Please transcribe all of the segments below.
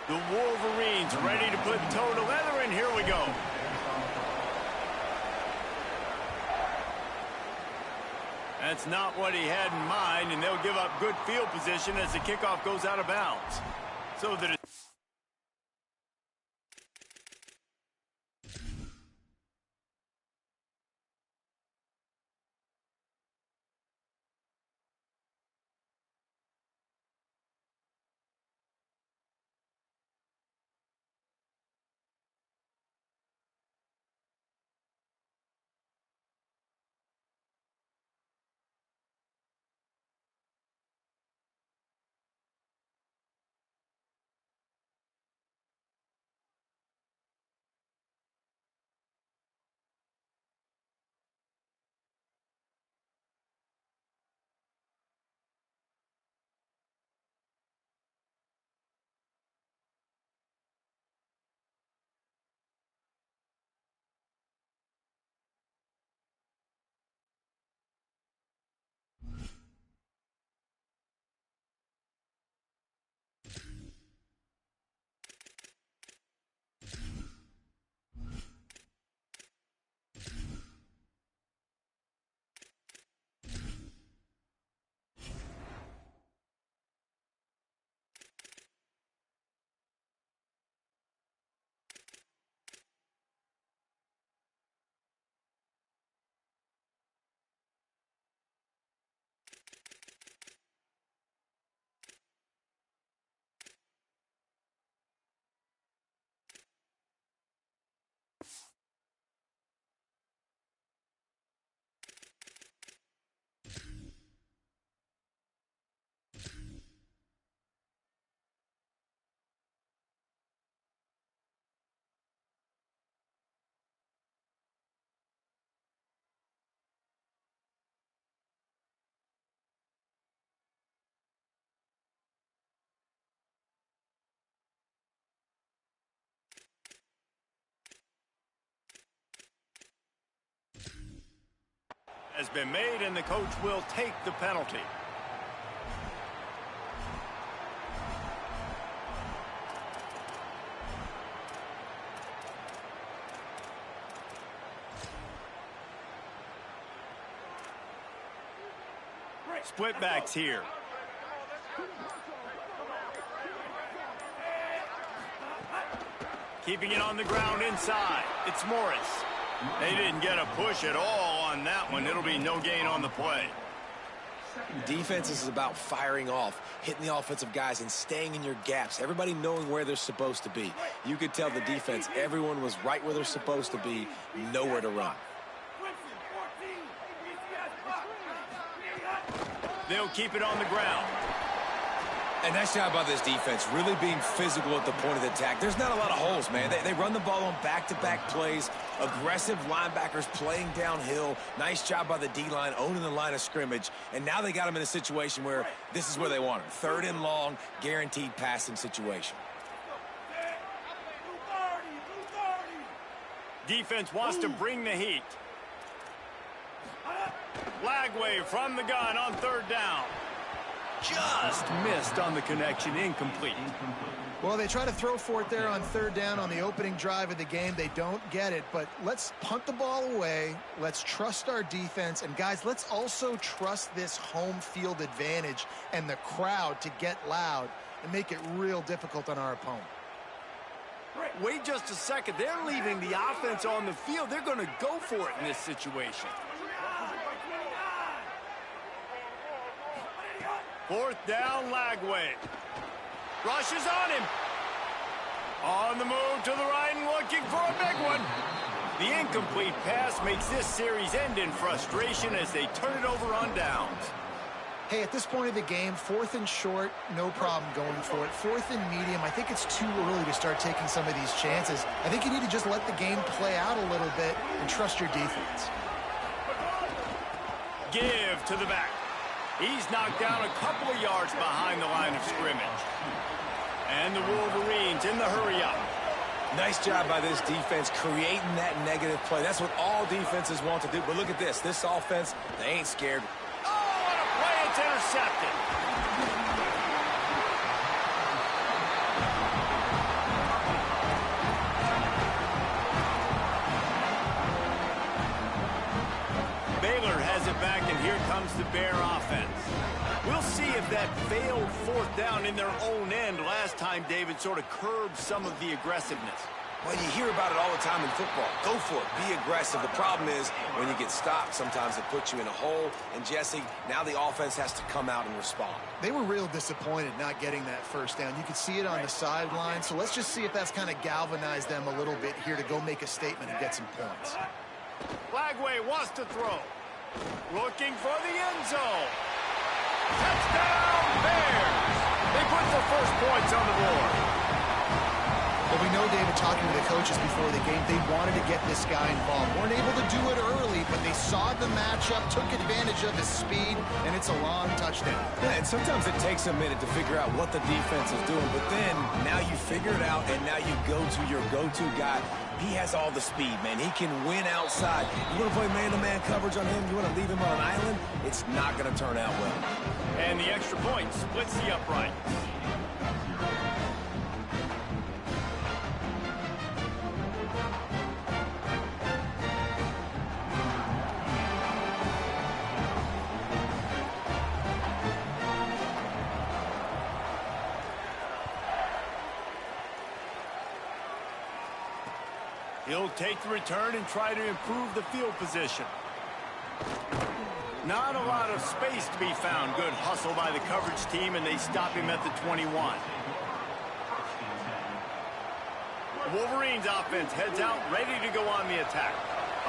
The Wolverines ready to put toe to leather, and here we go. That's not what he had in mind, and they'll give up good field position as the kickoff goes out of bounds. So that has been made, and the coach will take the penalty. Split backs here. Keeping it on the ground inside. It's Morris. They didn't get a push at all on that one. It'll be no gain on the play. Defense is about firing off, hitting the offensive guys and staying in your gaps. Everybody knowing where they're supposed to be. You could tell the defense, everyone was right where they're supposed to be, nowhere to run. They'll keep it on the ground. And nice job by this defense, really being physical at the point of the attack. There's not a lot of holes, man. They run the ball on back-to-back plays, aggressive linebackers playing downhill. Nice job by the D-line, owning the line of scrimmage. And now they got them in a situation where this is where they want them. 3rd and long, guaranteed passing situation. Defense wants to bring the heat. Lagway from the gun on 3rd down. Just missed on the connection, incomplete. Well, they try to throw for it there on 3rd down on the opening drive of the game. They don't get it, but let's punt the ball away. Let's trust our defense. And, guys, let's also trust this home field advantage and the crowd to get loud and make it real difficult on our opponent. Wait just a second. They're leaving the offense on the field. They're going to go for it in this situation. 4th down, Lagway. Rushes on him. On the move to the right and looking for a big one. The incomplete pass makes this series end in frustration as they turn it over on downs. Hey, at this point of the game, 4th and short, no problem going for it. 4th and medium, I think it's too early to start taking some of these chances. I think you need to just let the game play out a little bit and trust your defense. Give to the back. He's knocked down a couple of yards behind the line of scrimmage. And the Wolverines in the hurry-up. Nice job by this defense creating that negative play. That's what all defenses want to do. But look at this. This offense, they ain't scared. Oh, what a play. It's intercepted. comes the Bear offense. We'll see if that failed fourth down in their own end last time, David, sort of curbed some of the aggressiveness. Well, you hear about it all the time in football. Go for it. Be aggressive. The problem is when you get stopped, sometimes it puts you in a hole. And, Jesse, now the offense has to come out and respond. They were real disappointed not getting that first down. You could see it on the sideline. So let's just see if that's kind of galvanized them a little bit here to go make a statement and get some points. Lagway wants to throw. Looking for the end zone. Touchdown, Bears! They put the first points on the board. Well, we know, David, talking to the coaches before the game, they wanted to get this guy involved. Weren't able to do it early, but they saw the matchup, took advantage of his speed, and it's a long touchdown. Yeah, and sometimes it takes a minute to figure out what the defense is doing, but then now you figure it out, and now you go to your go-to guy. He has all the speed, man. He can win outside. You want to play man-to-man coverage on him? You want to leave him on an island? It's not going to turn out well. And the extra point splits the upright. He'll take the return and try to improve the field position. Not a lot of space to be found. Good hustle by the coverage team, and they stop him at the 21. The Wolverines offense heads out, ready to go on the attack.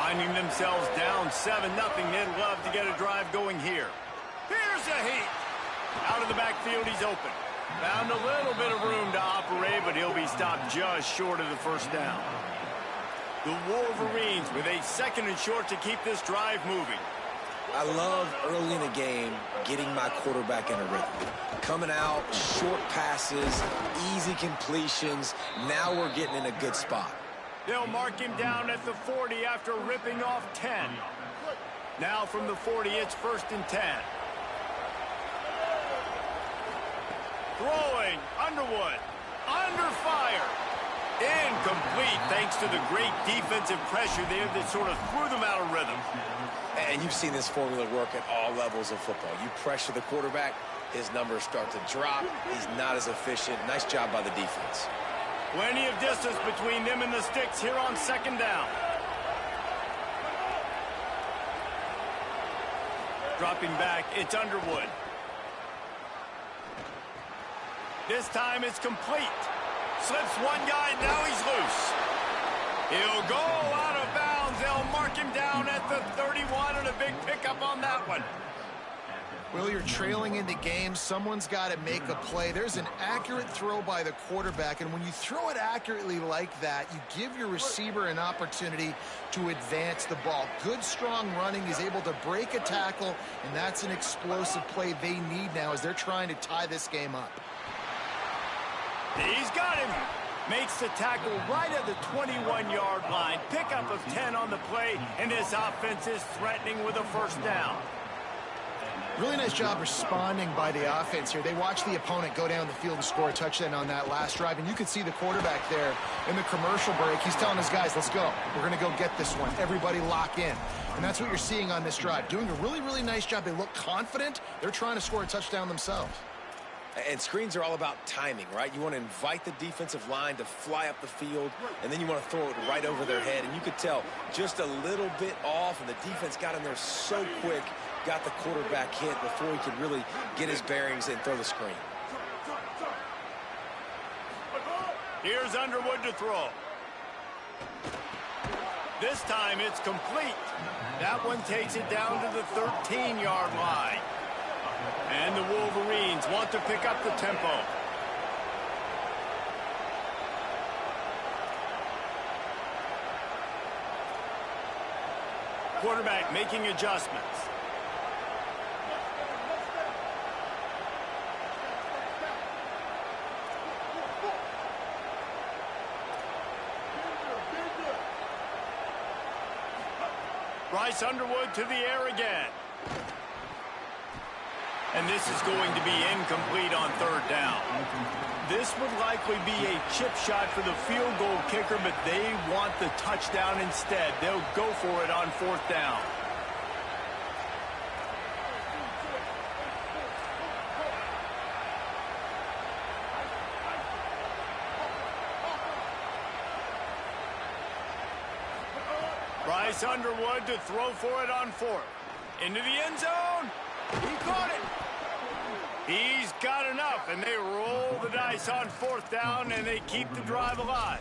Finding themselves down 7-0, they'd love to get a drive going here. Here's a heat. Out of the backfield, he's open. Found a little bit of room to operate, but he'll be stopped just short of the first down. The Wolverines with a second and short to keep this drive moving. I love early in a game getting my quarterback in a rhythm. Coming out, short passes, easy completions. Now we're getting in a good spot. They'll mark him down at the 40 after ripping off 10. Now from the 40, it's 1st and 10. Throwing, Underwood, under fire. Incomplete thanks to the great defensive pressure there that sort of threw them out of rhythm. And you've seen this formula work at all levels of football. You pressure the quarterback, his numbers start to drop. He's not as efficient. Nice job by the defense. Plenty of distance between them and the sticks here on 2nd down. Dropping back, it's Underwood. This time it's complete. Slips one guy, now he's loose. He'll go out of bounds. They'll mark him down at the 31, and a big pickup on that one. Well, you're trailing in the game. Someone's got to make a play. There's an accurate throw by the quarterback, and when you throw it accurately like that, you give your receiver an opportunity to advance the ball. Good, strong running. He's able to break a tackle, and that's an explosive play they need now as they're trying to tie this game up. He's got him. Makes the tackle right at the 21-yard line. Pickup of 10 on the play, and this offense is threatening with a 1st down. Really nice job responding by the offense here. They watched the opponent go down the field and score a touchdown on that last drive, and you could see the quarterback there in the commercial break. He's telling his guys, let's go. We're going to go get this one. Everybody lock in. And that's what you're seeing on this drive. Doing a really, really nice job. They look confident. They're trying to score a touchdown themselves. And screens are all about timing, right? You want to invite the defensive line to fly up the field, and then you want to throw it right over their head. And you could tell just a little bit off, and the defense got in there so quick, got the quarterback hit before he could really get his bearings and throw the screen. Here's Underwood to throw. This time it's complete. That one takes it down to the 13-yard line. And the Wolverines want to pick up the tempo. Quarterback making adjustments. Bryce Underwood to the air again. And this is going to be incomplete on 3rd down. This would likely be a chip shot for the field goal kicker, but they want the touchdown instead. They'll go for it on 4th down. Bryce Underwood to throw for it on fourth. Into the end zone. He caught it. He's got enough, and they roll the dice on fourth down, and they keep the drive alive.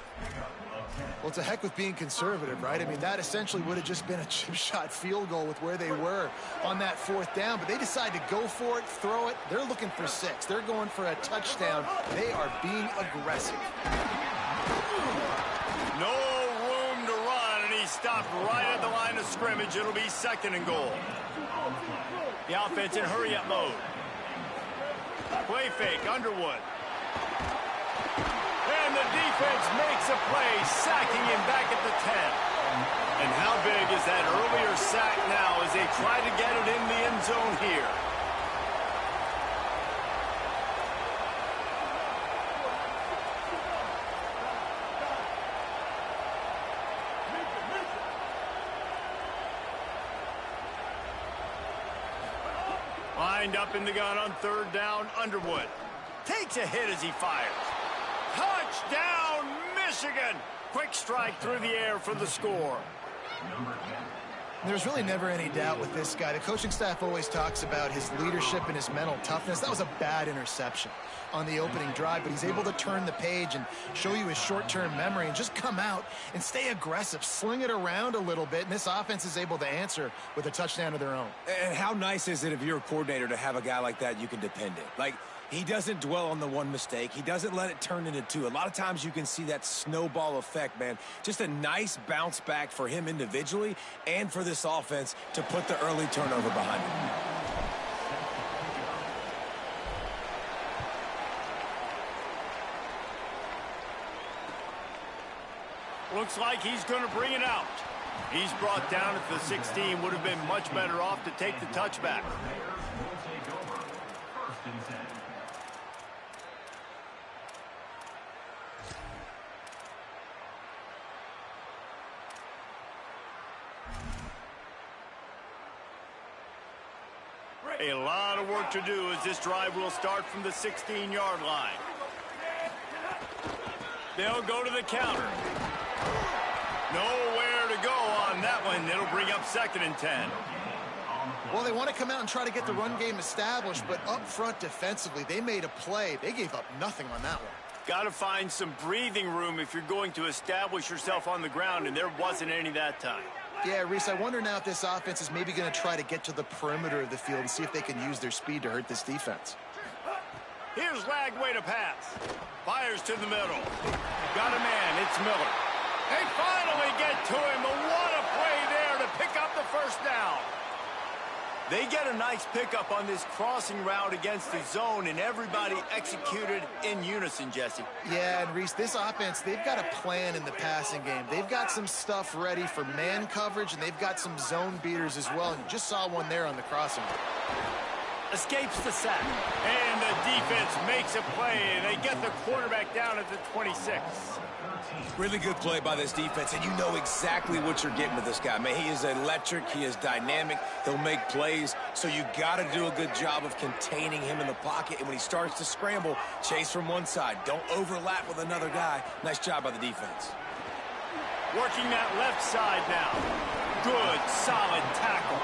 Well, it's a heck with being conservative, right? I mean, that essentially would have just been a chip shot field goal with where they were on that fourth down, but they decide to go for it, throw it. They're looking for 6. They're going for a touchdown. They are being aggressive. No room to run, and he stopped right at the line of scrimmage. It'll be 2nd and goal. The offense in hurry-up mode. Play fake, Underwood. And the defense makes a play, sacking him back at the 10. And how big is that earlier sack now as they try to get it in the end zone here? Lined up in the gun on 3rd down, Underwood takes a hit as he fires. Touchdown, Michigan! Quick strike through the air for the score. There's really never any doubt with this guy. The coaching staff always talks about his leadership and his mental toughness. That was a bad interception on the opening drive, but he's able to turn the page and show you his short-term memory and just come out and stay aggressive, sling it around a little bit, and this offense is able to answer with a touchdown of their own. And how nice is it if you're a coordinator to have a guy like that you can depend on? Like, he doesn't dwell on the one mistake. He doesn't let it turn into 2. A lot of times you can see that snowball effect, man. Just a nice bounce back for him individually and for this offense to put the early turnover behind him. Looks like he's going to bring it out. He's brought down at the 16. Would have been much better off to take the touchback. A lot of work to do as this drive will start from the 16-yard line. They'll go to the counter. Nowhere to go on that one. It'll bring up 2nd and 10. Well, they want to come out and try to get the run game established, but up front defensively, they made a play. They gave up nothing on that one. Got to find some breathing room if you're going to establish yourself on the ground, and there wasn't any that time. Yeah, Reese, I wonder now if this offense is maybe going to try to get to the perimeter of the field and see if they can use their speed to hurt this defense. Here's Lagway to pass. Fires to the middle. Got a man. It's Miller. They finally get to him. But what a play there to pick up the first down. They get a nice pickup on this crossing route against the zone, and everybody executed in unison, Jesse. Yeah, and Reese, this offense, they've got a plan in the passing game. They've got some stuff ready for man coverage, and they've got some zone beaters as well. And you just saw one there on the crossing route. Escapes the sack. And the defense makes a play, and they get the quarterback down at the 26. Really good play by this defense, and you know exactly what you're getting with this guy. Man, he is electric. He is dynamic. He'll make plays, so you got to do a good job of containing him in the pocket. And when he starts to scramble, chase from one side. Don't overlap with another guy. Nice job by the defense. Working that left side now. Good, solid tackle.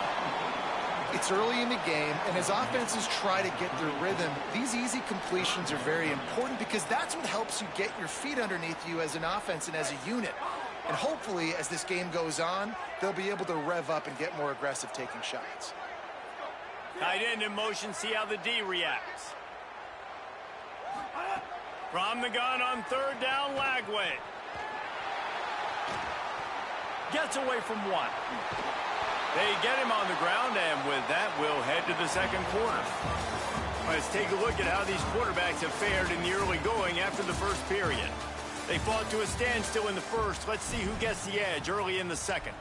It's early in the game, and as offenses try to get their rhythm, these easy completions are very important because that's what helps you get your feet underneath you as an offense and as a unit. And hopefully, as this game goes on, they'll be able to rev up and get more aggressive taking shots. Tight end in motion, see how the D reacts. From the gun on 3rd down, Lagway. Gets away from one. They get him on the ground, and with that, we'll head to the 2nd quarter. Let's take a look at how these quarterbacks have fared in the early going after the first period. They fought to a standstill in the first. Let's see who gets the edge early in the 2nd.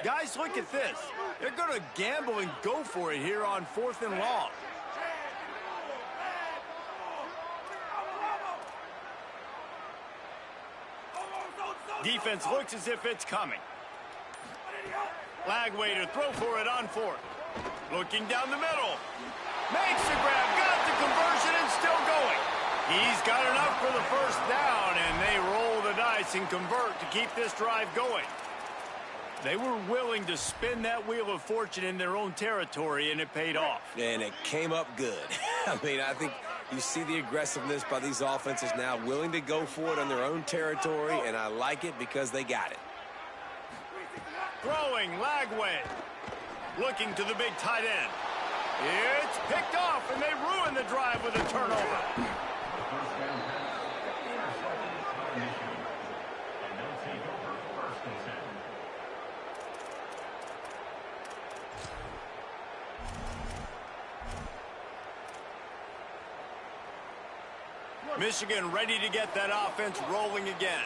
Guys, look at this. They're going to gamble and go for it here on 4th and long. Defense looks as if it's coming. Lagway to throw for it on fourth. Looking down the middle. Makes the grab, got the conversion, and still going. He's got enough for the first down, and they roll the dice and convert to keep this drive going. They were willing to spin that wheel of fortune in their own territory, and it paid off. And it came up good. I mean, I think you see the aggressiveness by these offenses now, willing to go for it on their own territory, and I like it because they got it. Throwing, Lagway. Looking to the big tight end. It's picked off, and they ruin the drive with a turnover. Michigan ready to get that offense rolling again.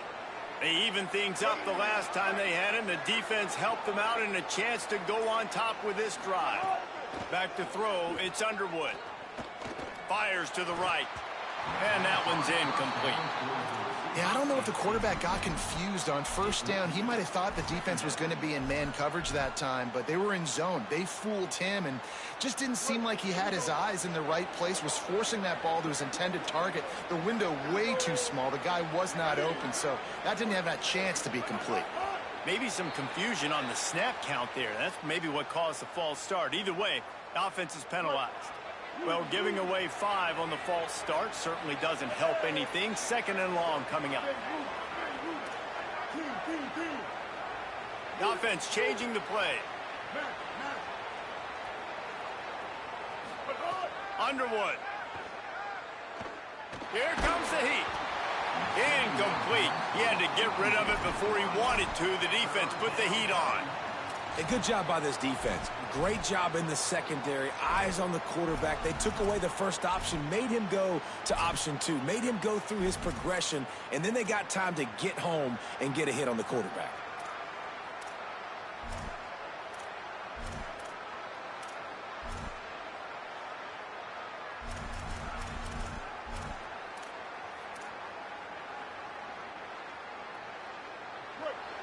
They evened things up the last time they had it, and the defense helped them out and a chance to go on top with this drive. Back to throw, it's Underwood. Fires to the right, and that one's incomplete. Yeah, I don't know if the quarterback got confused on first down. He might have thought the defense was going to be in man coverage that time, but they were in zone. They fooled him and just didn't seem like he had his eyes in the right place, was forcing that ball to his intended target. The window way too small. The guy was not open, so that didn't have that chance to be complete. Maybe some confusion on the snap count there. That's maybe what caused the false start. Either way, the offense is penalized. Well, giving away 5 on the false start certainly doesn't help anything. 2nd and long coming up. The offense changing the play. Underwood. Here comes the heat. Incomplete. He had to get rid of it before he wanted to. The defense put the heat on. A good job by this defense. Great job in the secondary. Eyes on the quarterback. They took away the first option, made him go to option 2, made him go through his progression, and then they got time to get home and get a hit on the quarterback.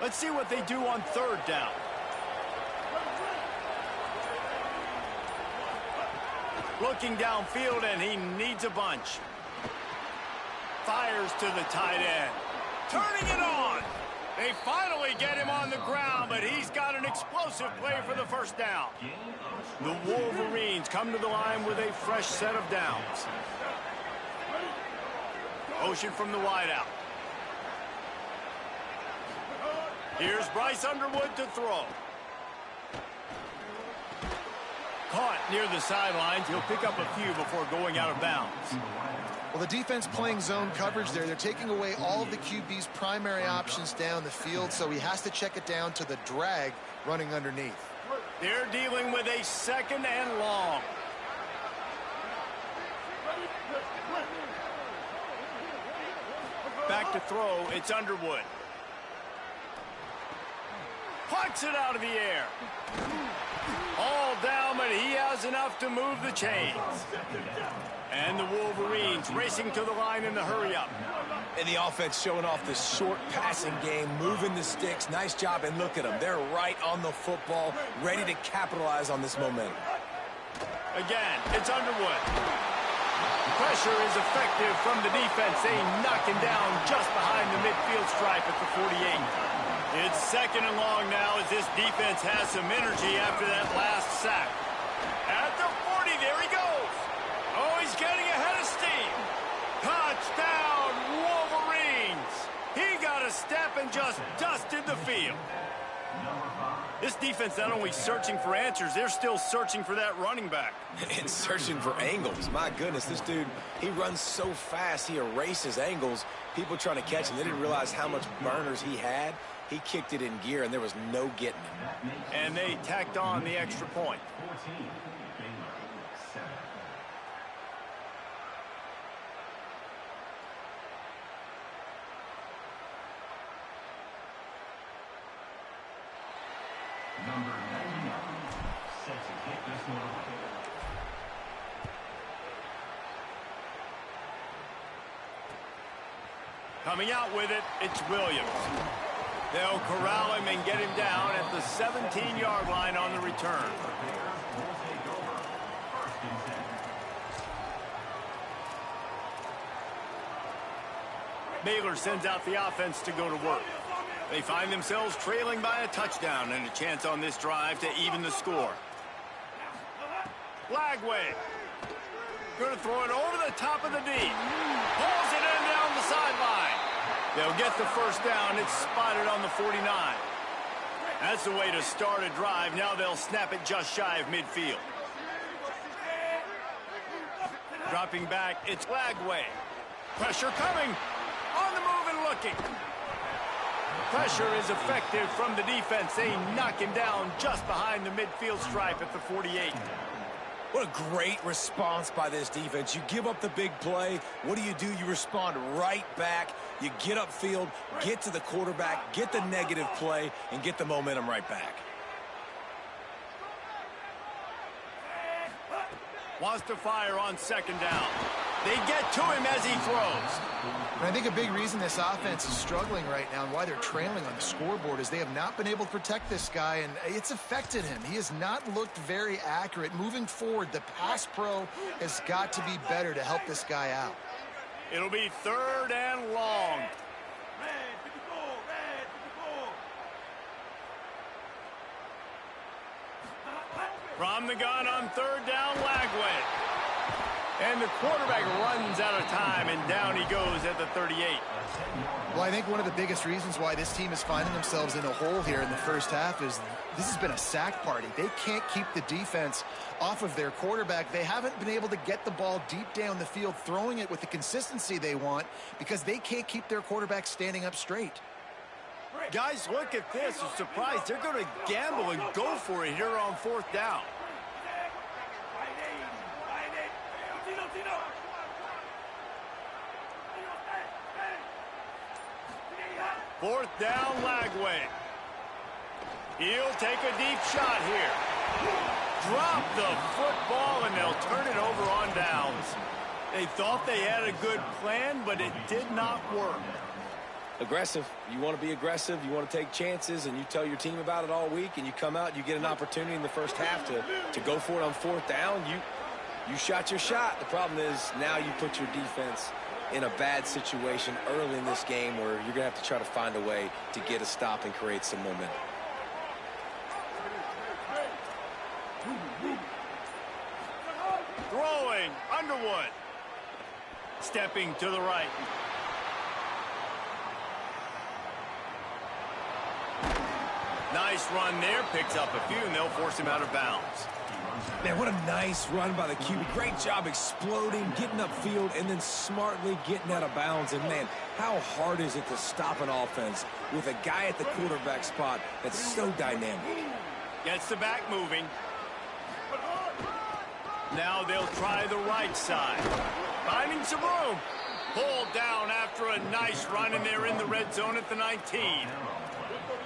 Let's see what they do on 3rd down. Looking downfield, and he needs a bunch. Fires to the tight end. Turning it on. They finally get him on the ground, but he's got an explosive play for the first down. The Wolverines come to the line with a fresh set of downs. Motion from the wideout. Here's Bryce Underwood to throw. Caught near the sidelines. He'll pick up a few before going out of bounds. Well, the defense playing zone coverage there. They're taking away all of the QB's primary options down the field, so he has to check it down to the drag running underneath. They're dealing with a 2nd and long. Back to throw, it's Underwood. Pucks it out of the air. All down, but he has enough to move the chains. And the Wolverines racing to the line in the hurry-up. And the offense showing off the short passing game, moving the sticks. Nice job, and look at them. They're right on the football, ready to capitalize on this momentum. Again, it's Underwood. Pressure is effective from the defense. They knock him down just behind the midfield stripe at the 48. It's 2nd and long now as this defense has some energy after that last sack. At the 40, there he goes. Oh, he's getting ahead of steam. Touchdown, Wolverines. He got a step and just dusted the field. This defense not only searching for answers, they're still searching for that running back. And searching for angles. My goodness, this dude, he runs so fast, he erases angles. People trying to catch him, they didn't realize how much burners he had. He kicked it in gear, and there was no getting him. And they tacked on the extra point. Number 99, set to kick this one off. Coming out with it, it's Williams. They'll corral him and get him down at the 17-yard line on the return. Baylor sends out the offense to go to work. They find themselves trailing by a touchdown and a chance on this drive to even the score. Lagway. Going to throw it over the top of the D. Pulls it in down the sideline. They'll get the first down. It's spotted on the 49. That's the way to start a drive. Now they'll snap it just shy of midfield. Dropping back, it's Lagway. Pressure coming. On the move and looking. Pressure is effective from the defense. They knock him down just behind the midfield stripe at the 48. What a great response by this defense. You give up the big play. What do? You respond right back. You get upfield, get to the quarterback, get the negative play, and get the momentum right back. Wants to fire on second down. They get to him as he throws. And I think a big reason this offense is struggling right now and why they're trailing on the scoreboard is they have not been able to protect this guy, and it's affected him. He has not looked very accurate. Moving forward, the pass pro has got to be better to help this guy out. It'll be 3rd and long. From the gun on 3rd down, Lagway. And the quarterback runs out of time, and down he goes at the 38. Well, I think one of the biggest reasons why this team is finding themselves in a hole here in the first half is this has been a sack party. They can't keep the defense off of their quarterback. They haven't been able to get the ball deep down the field, throwing it with the consistency they want because they can't keep their quarterback standing up straight. Guys, look at this. I'm surprised. They're going to gamble and go for it here on 4th down. Fourth down, Lagway. He'll take a deep shot here. Drop the football, and they'll turn it over on downs. They thought they had a good plan, but it did not work. Aggressive. You want to be aggressive. You want to take chances, and you tell your team about it all week, and you come out, you get an opportunity in the first half to go for it on 4th down. You shot your shot. The problem is now you put your defense in a bad situation early in this game where you're going to have to try to find a way to get a stop and create some momentum. Throwing, Underwood. Stepping to the right. Nice run there, picks up a few, and they'll force him out of bounds. Man, what a nice run by the QB. Great job exploding, getting upfield, and then smartly getting out of bounds. And, man, how hard is it to stop an offense with a guy at the quarterback spot that's so dynamic? Gets the back moving. Now they'll try the right side. Finding some room. Pulled down after a nice run, and they're in the red zone at the 19.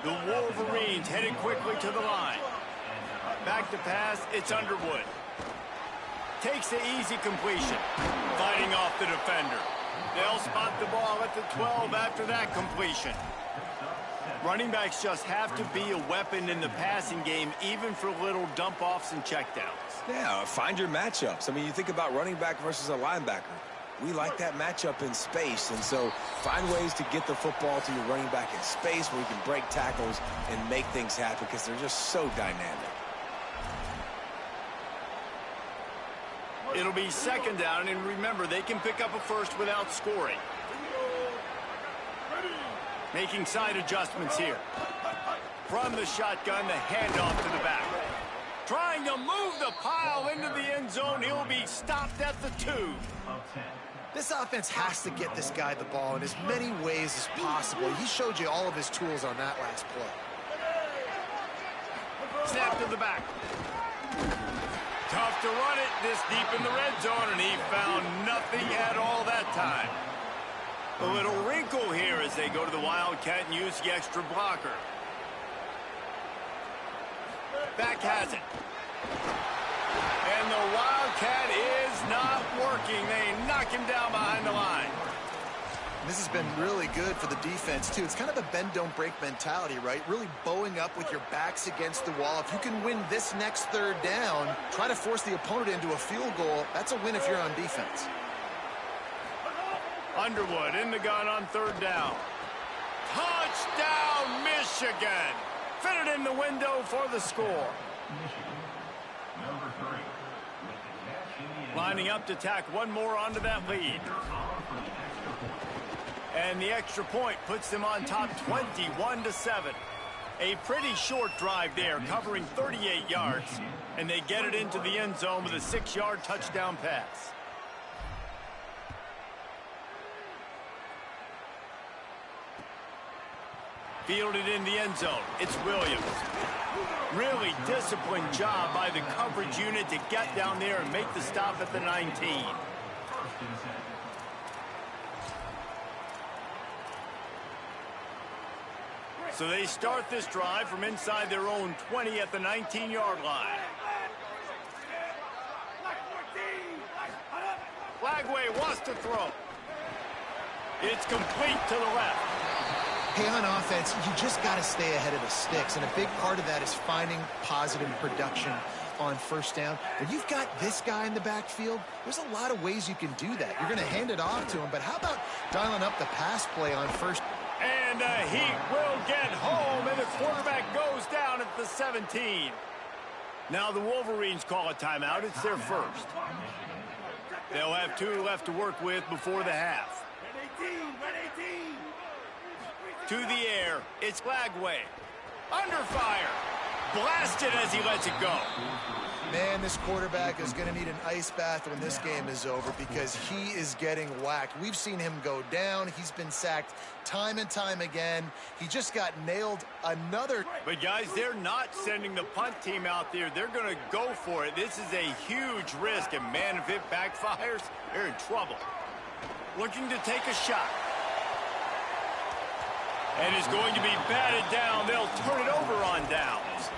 The Wolverines headed quickly to the line. Back to pass, it's Underwood. Takes the easy completion. Fighting off the defender. They'll spot the ball at the 12 after that completion. Running backs just have to be a weapon in the passing game, even for little dump-offs and checkdowns. Yeah, find your matchups. I mean, you think about running back versus a linebacker. We like that matchup in space, and so find ways to get the football to your running back in space where you can break tackles and make things happen because they're just so dynamic. It'll be 2nd down, and remember, they can pick up a first without scoring. Making side adjustments here. From the shotgun, the handoff to the back. Trying to move the pile into the end zone. He'll be stopped at the 2. This offense has to get this guy the ball in as many ways as possible. He showed you all of his tools on that last play. Snap to the back. Tough to run it this deep in the red zone, and he found nothing at all that time. A little wrinkle here as they go to the Wildcat and use the extra blocker. Back has it. And the Wildcat is not working. They knock him down behind the line. This has been really good for the defense, too. It's kind of a bend-don't-break mentality, right? Really bowing up with your backs against the wall. If you can win this next third down, try to force the opponent into a field goal. That's a win if you're on defense. Underwood in the gun on third down. Touchdown, Michigan! Fitted in the window for the score. Michigan, number 3. With the catch in the Lining up to tack one more onto that lead. And the extra point puts them on top 21-7. A pretty short drive there, covering 38 yards. And they get it into the end zone with a 6-yard touchdown pass. Fielded in the end zone. It's Williams. Really disciplined job by the coverage unit to get down there and make the stop at the 19. So they start this drive from inside their own 20 at the 19-yard line. Lagway wants to throw. It's complete to the left. Hey, on offense, you just got to stay ahead of the sticks, and a big part of that is finding positive production on first down. When you've got this guy in the backfield, there's a lot of ways you can do that. You're going to hand it off to him, but how about dialing up the pass play on first? And he will get home, and the quarterback goes down at the 17. Now the Wolverines call a timeout. It's their first. They'll have 2 left to work with before the half. To the air, it's Lagway. Under fire. Blasted as he lets it go. Man, this quarterback is going to need an ice bath when this game is over because he is getting whacked. We've seen him go down. He's been sacked time and time again. He just got nailed another. But, guys, they're not sending the punt team out there. They're going to go for it. This is a huge risk, and, man, if it backfires, they're in trouble. Looking to take a shot. And is going to be batted down. They'll turn it over on downs.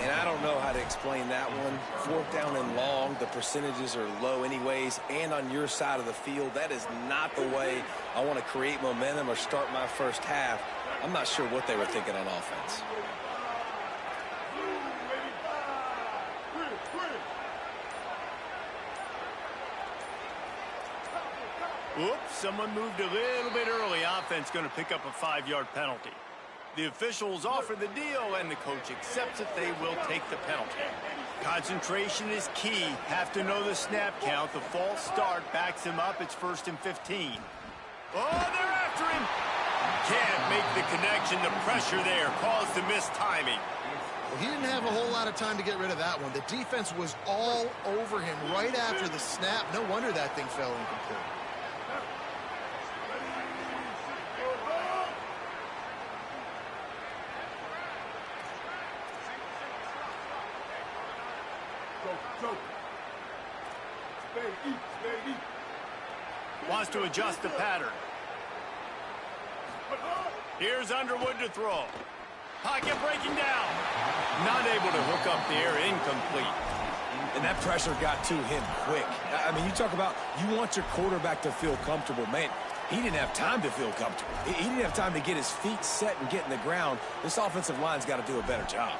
And I don't know how to explain that one. 4th down and long, the percentages are low anyways. And on your side of the field, that is not the way I want to create momentum or start my first half. I'm not sure what they were thinking on offense. Oops, someone moved a little bit early. Offense going to pick up a 5-yard penalty. The officials offer the deal, and the coach accepts it. They will take the penalty. Concentration is key. Have to know the snap count. The false start backs him up. It's 1st and 15. Oh, they're after him. Can't make the connection. The pressure there caused the missed timing. Well, he didn't have a whole lot of time to get rid of that one. The defense was all over him right after the snap. No wonder that thing fell incomplete. Wants to adjust the pattern. Here's Underwood to throw. Pocket breaking down. Not able to hook up there. Incomplete. And that pressure got to him quick. I mean, you talk about you want your quarterback to feel comfortable. Man, he didn't have time to feel comfortable. He didn't have time to get his feet set and get in the ground. This offensive line's got to do a better job.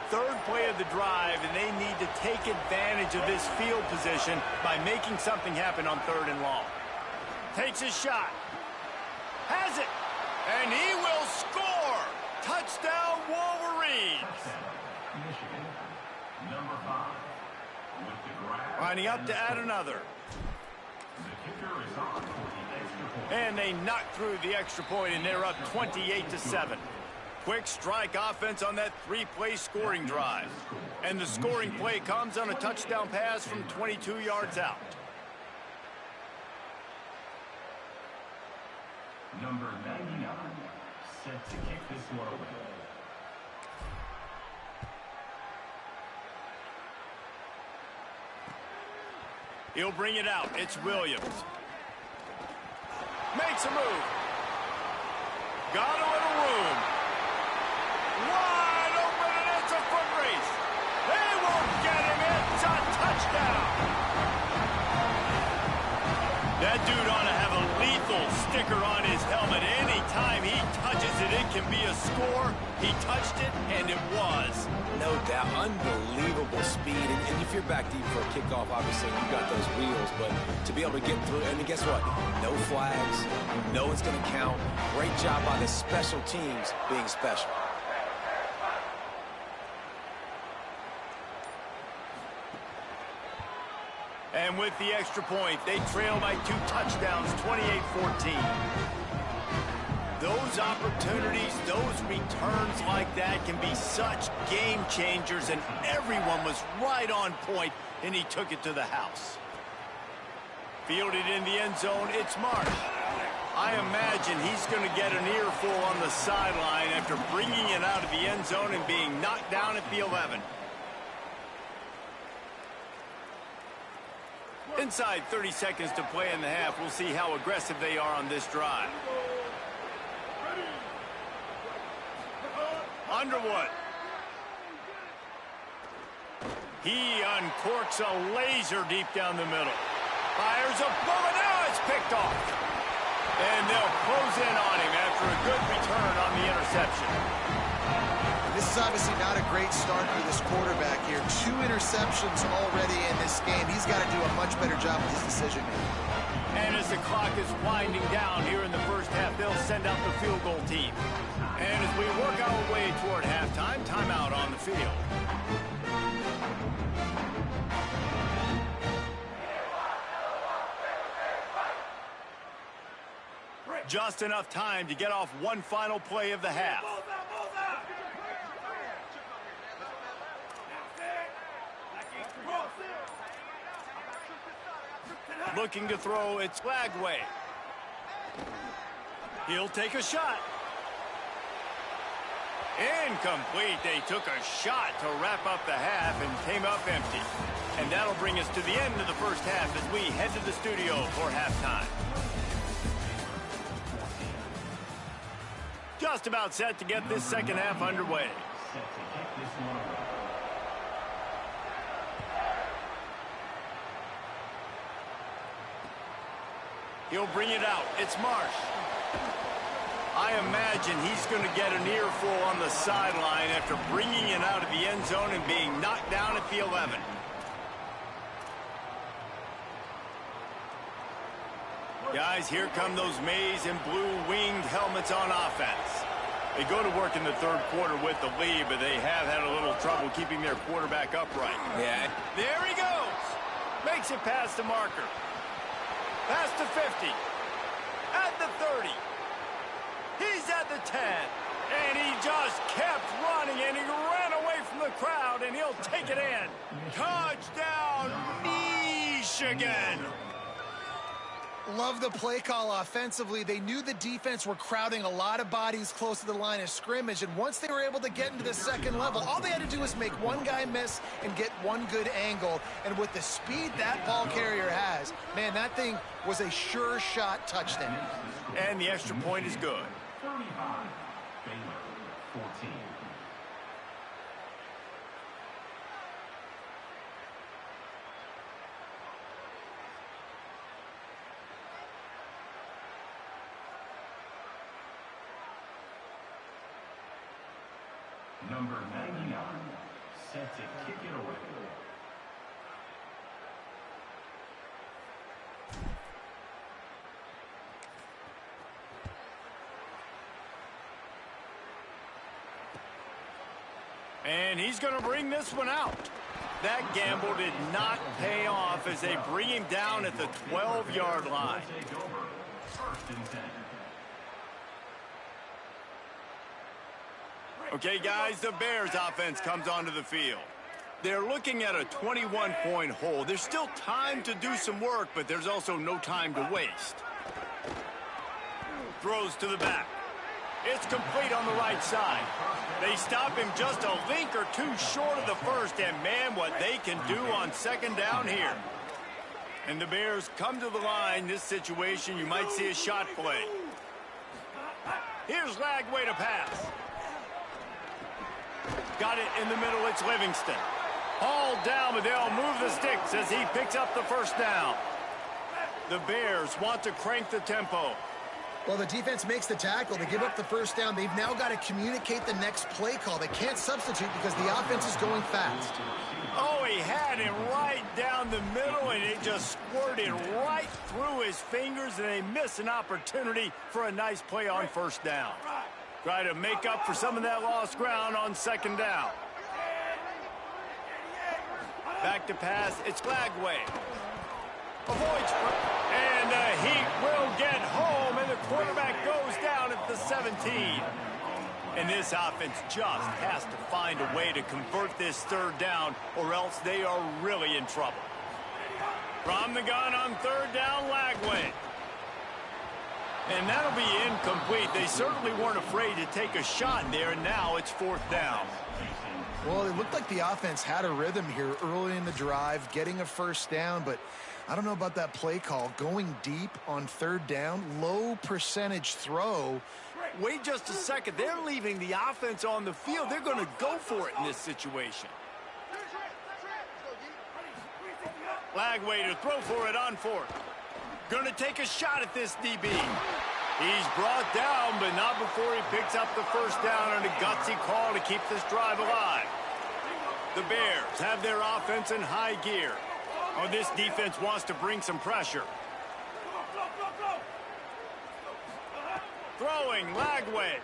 Third play of the drive, and they need to take advantage of this field position by making something happen on 3rd and long. Takes his shot. Has it. And he will score. Touchdown, Wolverines. Michigan, number 5. With the grab. Lining up to add another. The kicker is on for the extra point. And they knock through the extra point, and they're up 28-7. Quick strike offense on that 3-play scoring drive. And the scoring play comes on a touchdown pass from 22 yards out. Number 99, set to kick this one away. He'll bring it out. It's Williams. Makes a move. Got a little room. Wide open, and it's a foot race. They won't get him. It's a touchdown. That dude ought to have a lethal sticker on his helmet. Anytime he touches it, it can be a score. He touched it, and it was. No doubt. Unbelievable speed. And if you're back deep for a kickoff, obviously, you've got those wheels. But to be able to get through, and guess what? No flags. You know it's going to count. Great job by the special teams being special. And with the extra point, they trail by 2 touchdowns, 28-14. Those opportunities, those returns like that can be such game changers, and everyone was right on point, and he took it to the house. Fielded in the end zone, it's Marsh. I imagine he's going to get an earful on the sideline after bringing it out of the end zone and being knocked down at the 11. Inside 30 seconds to play in the half. We'll see how aggressive they are on this drive. Underwood. He uncorks a laser deep down the middle. Fires a bullet. Now it's picked off. And they'll close in on him after a good return on the interception. This is obviously not a great start for this quarterback here. 2 interceptions already in this game. He's got to do a much better job with his decision making. And as the clock is winding down here in the first half, they'll send out the field goal team. And as we work our way toward halftime, timeout on the field. Just enough time to get off one final play of the half. Looking to throw, it's Lagway. He'll take a shot. Incomplete. They took a shot to wrap up the half and came up empty. And that'll bring us to the end of the first half as we head to the studio for halftime. Just about set to get this second half underway. Set to kick this one away. He'll bring it out. It's Marsh. I imagine he's going to get an earful on the sideline after bringing it out of the end zone and being knocked down at the 11. Guys, here come those maize and blue winged helmets on offense. They go to work in the third quarter with the lead, but they have had a little trouble keeping their quarterback upright. Yeah. There he goes. Makes it past the marker. Past the 50. At the 30. He's at the 10. And he just kept running, and he ran away from the crowd, and he'll take it in. Touchdown, Michigan. Love the play call offensively. They knew the defense were crowding a lot of bodies close to the line of scrimmage, and once they were able to get into the second level, all they had to do was make one guy miss and get one good angle. And with the speed that ball carrier has, man, that thing was a sure shot touchdown. And the extra point is good. 35, Baylor, 14. Number 99, set to kick it away. And he's going to bring this one out. That gamble did not pay off as they bring him down at the 12-yard line. Take over. First and 10. Okay, guys, the Bears offense comes onto the field. They're looking at a 21-point hole. There's still time to do some work, but there's also no time to waste. Throws to the back. It's complete on the right side. They stop him just a link or two short of the first, and man, what they can do on second down here. And the Bears come to the line. This situation, you might see a shot play. Here's Lagway to pass. Got it in the middle. It's Livingston. Hauled down, but they'll move the sticks as he picks up the first down. The Bears want to crank the tempo. Well, the defense makes the tackle. They give up the first down. They've now got to communicate the next play call. They can't substitute because the offense is going fast. Oh, he had it right down the middle, and it just squirted right through his fingers, and they miss an opportunity for a nice play on first down. Try to make up for some of that lost ground on second down. Back to pass. It's Lagway. Avoids, and the Heat will get home, and the quarterback goes down at the 17. And this offense just has to find a way to convert this third down, or else they are really in trouble. From the gun on third down, Lagway. And that'll be incomplete. They certainly weren't afraid to take a shot there, and now it's fourth down. Well, it looked like the offense had a rhythm here early in the drive, getting a first down, but I don't know about that play call. Going deep on third down, low percentage throw. Wait just a second. They're leaving the offense on the field. They're going to go for it in this situation. Lagway to throw for it on fourth. Going to take a shot at this DB. He's brought down, but not before he picks up the first down on a gutsy call to keep this drive alive. The Bears have their offense in high gear. Oh, this defense wants to bring some pressure. Throwing, Lagway.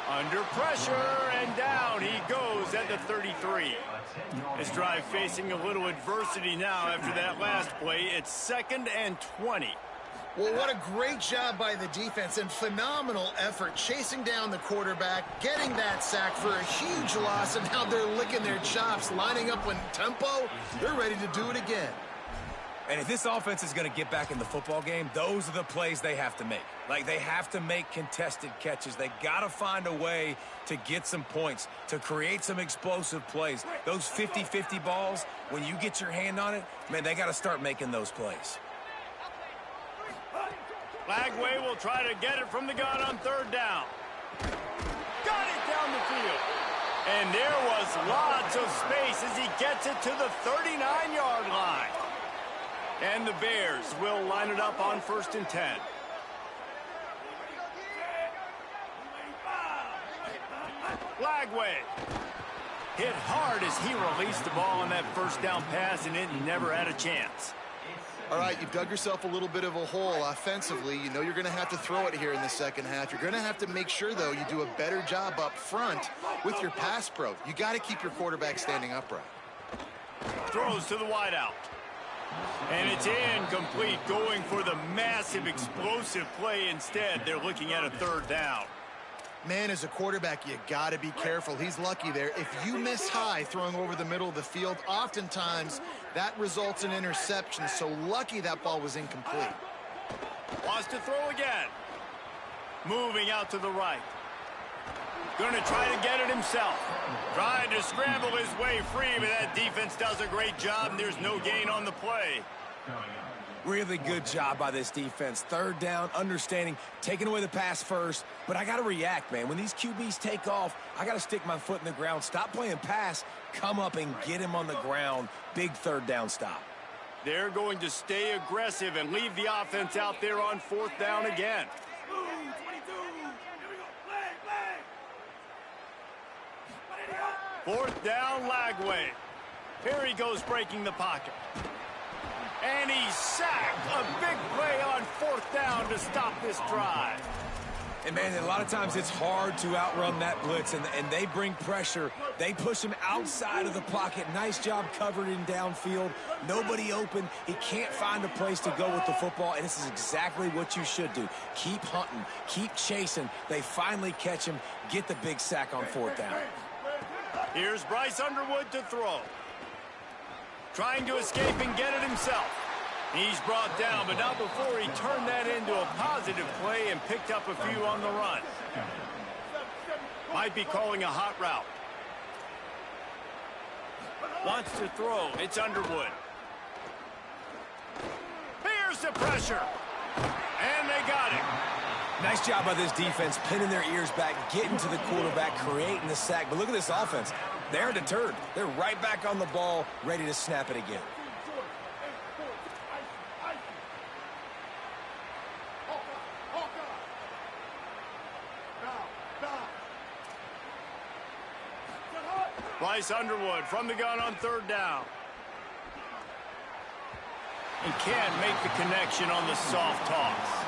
Under pressure, and down he goes at the 33. This drive facing a little adversity now after that last play. It's 2nd and 20. Well, what a great job by the defense and phenomenal effort chasing down the quarterback, getting that sack for a huge loss, and now they're licking their chops, lining up in tempo. They're ready to do it again. And if this offense is going to get back in the football game, those are the plays they have to make. Like, they have to make contested catches. They got to find a way to get some points, to create some explosive plays. Those 50-50 balls, when you get your hand on it, man, they got to start making those plays. Lagway will try to get it from the gun on third down. Got it down the field. And there was lots of space as he gets it to the 39-yard line. And the Bears will line it up on 1st and 10. Lagway hit hard as he released the ball on that first down pass, and it never had a chance. All right, you've dug yourself a little bit of a hole offensively. You know you're going to have to throw it here in the second half. You're going to have to make sure, though, you do a better job up front with your pass pro. You got to keep your quarterback standing upright. Throws to the wideout. And it's incomplete, going for the massive explosive play instead. They're looking at a third down. Man, as a quarterback, you got to be careful. He's lucky there. If you miss high throwing over the middle of the field, oftentimes that results in interception. So lucky that ball was incomplete. Wants to throw again. Moving out to the right. Going to try to get it himself. Trying to scramble his way free, but that defense does a great job, and there's no gain on the play. Really good job by this defense. Third down, understanding, taking away the pass first. But I got to react, man. When these QBs take off, I got to stick my foot in the ground. Stop playing pass. Come up and get him on the ground. Big third down stop. They're going to stay aggressive and leave the offense out there on 4th down again. Fourth down, Lagway. Here he goes breaking the pocket. And he sacked. A big play on 4th down to stop this drive. And, man, a lot of times it's hard to outrun that blitz, and they bring pressure. They push him outside of the pocket. Nice job covered in downfield. Nobody open. He can't find a place to go with the football, and this is exactly what you should do. Keep hunting. Keep chasing. They finally catch him. Get the big sack on 4th down. Here's Bryce Underwood to throw. Trying to escape and get it himself. He's brought down, but not before he turned that into a positive play and picked up a few on the run. Might be calling a hot route. Wants to throw. It's Underwood. There's the pressure. And they got it. Nice job by this defense, pinning their ears back, getting to the quarterback, creating the sack. But look at this offense. They're deterred. They're right back on the ball, ready to snap it again. Bryce Underwood from the gun on third down. And can't make the connection on the soft toss.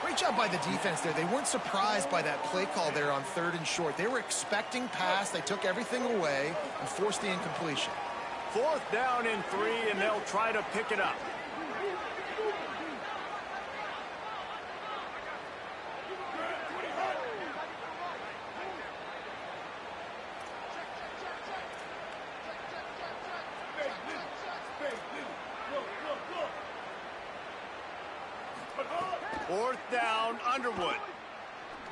Great job by the defense there. They weren't surprised by that play call there on 3rd and short. They were expecting pass. They took everything away and forced the incompletion. 4th down and 3, and they'll try to pick it up. Fourth down, Underwood.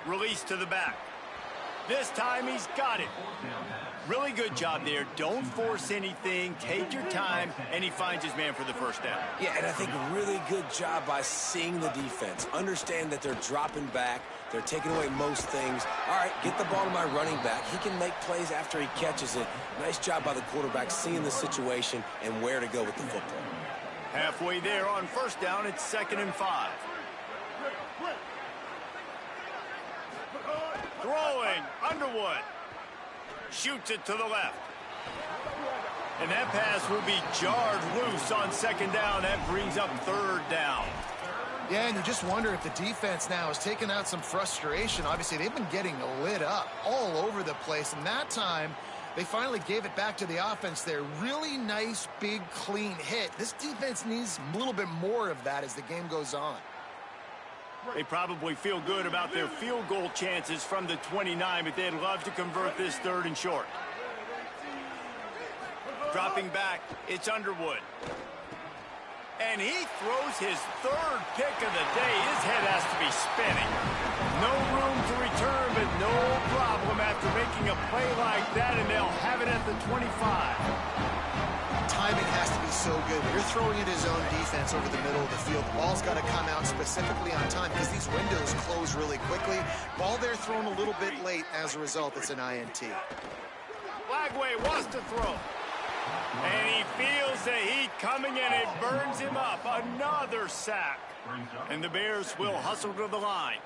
Release to the back. This time he's got it. Really good job there. Don't force anything. Take your time, and he finds his man for the first down. Yeah, and I think a really good job by seeing the defense. Understand that they're dropping back. They're taking away most things. All right, get the ball to my running back. He can make plays after he catches it. Nice job by the quarterback seeing the situation and where to go with the football. Halfway there on first down, it's 2nd and 5. Throwing, Underwood. Shoots it to the left. And that pass will be jarred loose on 2nd down. That brings up 3rd down. Yeah, and you just wonder if the defense now has taken out some frustration. Obviously, they've been getting lit up all over the place. And that time, they finally gave it back to the offense there. Really nice, big, clean hit. This defense needs a little bit more of that as the game goes on. They probably feel good about their field goal chances from the 29, but they'd love to convert this 3rd and short. Dropping back, it's Underwood. And he throws his 3rd pick of the day. His head has to be spinning. No room to return, but no problem after making a play like that, and they'll have it at the 25. Timing has to be so good. When you're throwing at his own defense over the middle of the field, the ball's got to come out specifically on time because these windows close really quickly. Ball there thrown a little bit late. As a result, it's an INT. Lagway wants to throw. And he feels the heat coming, and it burns him up. Another sack. And the Bears will hustle to the line.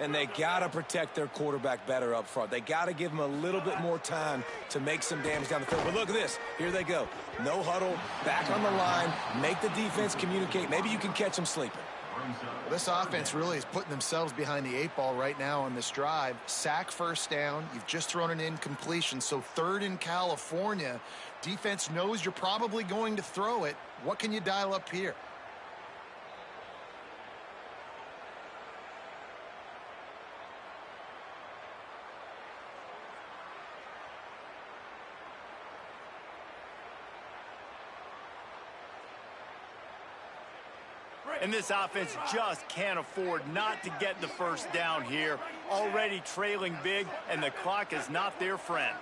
And they got to protect their quarterback better up front. They got to give him a little bit more time to make some damage down the field. But look at this. Here they go. No huddle, back on the line, make the defense communicate. Maybe you can catch them sleeping. Well, this offense really is putting themselves behind the 8 ball right now on this drive. Sack, 1st down. You've just thrown an incompletion, so 3rd in California. Defense knows you're probably going to throw it. What can you dial up here? And this offense just can't afford not to get the first down here. Already trailing big, and the clock is not their friend.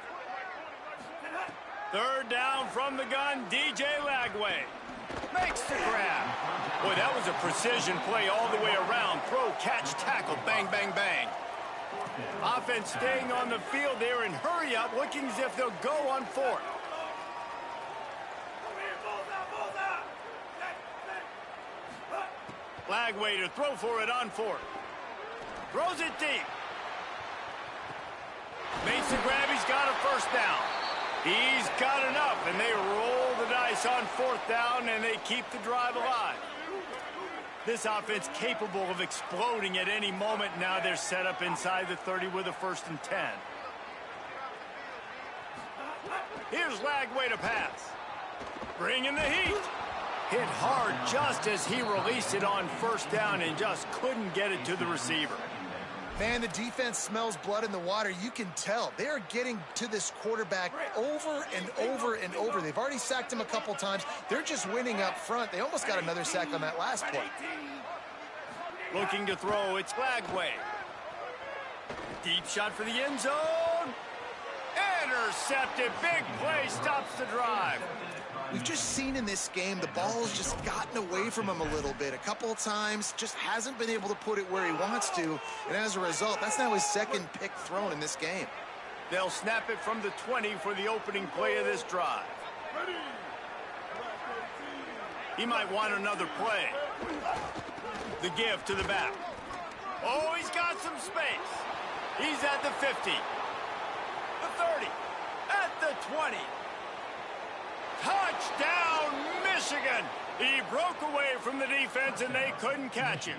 3rd down from the gun, DJ Lagway. Makes the grab. Boy, that was a precision play all the way around. Throw, catch, tackle, bang, bang, bang. Offense staying on the field there and hurry up, looking as if they'll go on 4th. Lagway to throw for it on 4th. Throws it deep. Makes the grab. He's got a first down. He's got enough, and they roll the dice on 4th down, and they keep the drive alive. This offense capable of exploding at any moment. Now they're set up inside the 30 with a 1st and 10. Here's Lagway to pass. Bringing the heat. Hit hard just as he released it on 1st down and just couldn't get it to the receiver. Man, the defense smells blood in the water. You can tell. They are getting to this quarterback over and over and over. They've already sacked him a couple times. They're just winning up front. They almost got another sack on that last play. Looking to throw, it's Lagway. Deep shot for the end zone. Intercepted. Big play stops the drive. We've just seen in this game the ball's just gotten away from him a little bit. A couple of times, just hasn't been able to put it where he wants to. And as a result, that's now his second pick thrown in this game. They'll snap it from the 20 for the opening play of this drive. He might want another play. The give to the back. Oh, he's got some space. He's at the 50. The 30. At the 20. Touchdown, Michigan! He broke away from the defense and they couldn't catch him.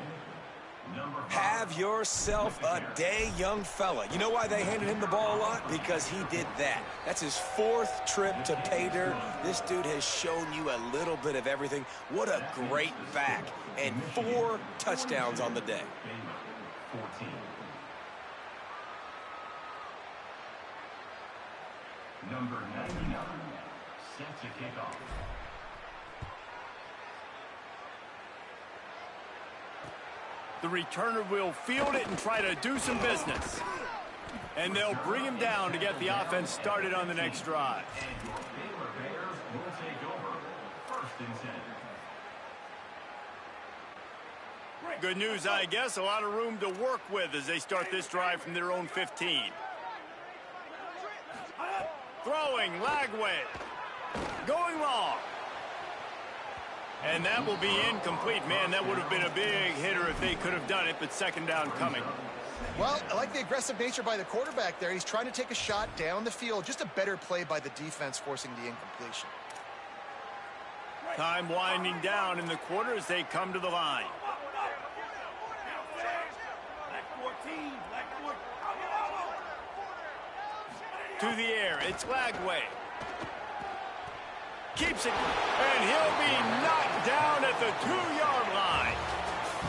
Have yourself a day, young fella. You know why they handed him the ball a lot? Because he did that. That's his 4th trip to pay dirt. This dude has shown you a little bit of everything. What a great back. And 4 touchdowns on the day. Baylor, 14. Number 99, set to kick off. The returner will field it and try to do some business. And they'll bring him down to get the offense started on the next drive. And your Baylor Bears will take over. 1st and 10. Good news, I guess. A lot of room to work with as they start this drive from their own 15. Throwing, Lagway. Going long. And that will be incomplete. Man, that would have been a big hitter if they could have done it, but second down coming. Well, I like the aggressive nature by the quarterback there. He's trying to take a shot down the field. Just a better play by the defense forcing the incompletion. Time winding down in the quarter as they come to the line. To the air, it's Lagway. Keeps it, and he'll be knocked down at the 2-yard line.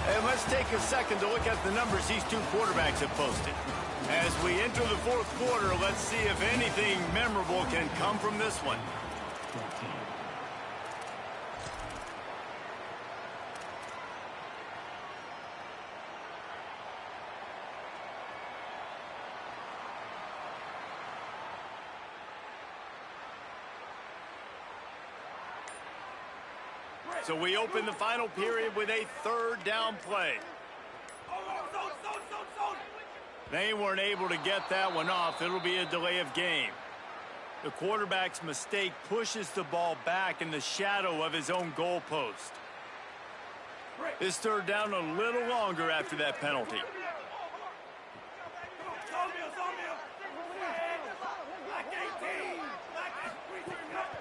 And let's take a second to look at the numbers these two quarterbacks have posted. As we enter the 4th quarter, let's see if anything memorable can come from this one. 14. So we open the final period with a 3rd down play. They weren't able to get that one off. It'll be a delay of game. The quarterback's mistake pushes the ball back in the shadow of his own goalpost. This 3rd down a little longer after that penalty.